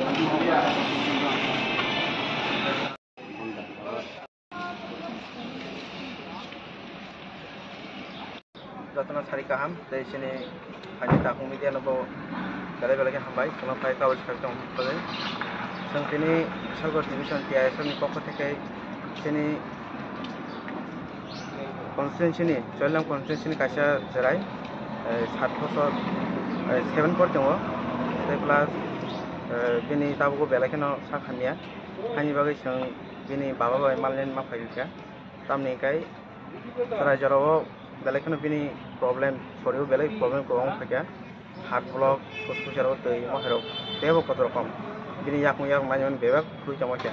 Jatana sari kaham, dari sini hanya takung media nopo bela-bela ke hambai, sama pai kawal sekarang pada. Sang sini Salgor division TIS ni pokok tekai sini constituency ni, Cholam constituency ni kasih cerai, 7 per jenggo, plus bini tabu ko bela kena sakania, hanya bagi sang bini baba bawa malin makai juga, tamni kai cerai jarawa bela kena bini problem, sorry bela problem ko orang kerja, heart block, kusku jarawa tu ini mahirau, dewa kotor kom, bini yak macam bebek kuy cuma macam,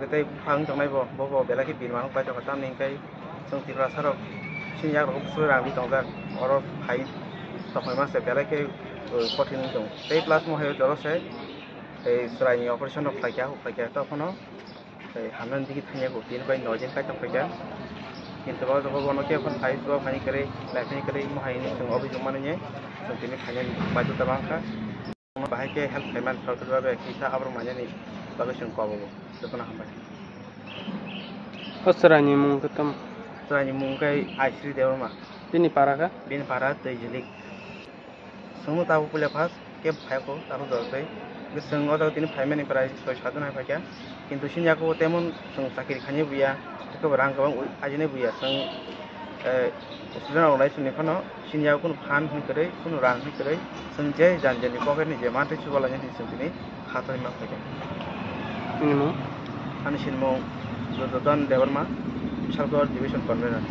kita faham cuma ibu, bawa bela ke bini mana baca kata ni kai sang tiga sarok, sini yak rok surai rambi tonggar, orang hai tak memang sebela ke kotin jong, tapi plus mahirau jarawa saya, surai ni operation of lagi tak kono, hamdan dikit hanya ko, bini kai nojin kai tak kerja. কিন্তু বাবা যখন বনকে এখন ফাইজ বা funny করে লাইফনি করে মহাইনি जों অভিযোগ মাননে जों তিনি ফাইনাল বাজুতা বাংখা বাহাইকে হেল্প পেমেন্ট সরকার ভাবে কিসা আবার মানেনি তবে जों কবো যতনা হামবাই অসরানি মুং কতম সরানি মুংকাই আইশ্রী দেবমা বিনি পারা তৈজলিক সমু তাবু পুলে ফাস কে ফাইকো তারু দরকাই जों অজাও তিনি ফাইমেনি প্রায় 6-7 না ফাইকা কিন্তু সিনজাকো তেমন जों চাকরি খানি বুয়া kebarang kebang aja buya sang student organization ni kono sinyal kun fan hikere kun rang hikere sengje janji ni pocket ni je mate chubalanya ni sentini khatai ma pake ini mo ani sinmo Dodon Dewarma Salgor division convener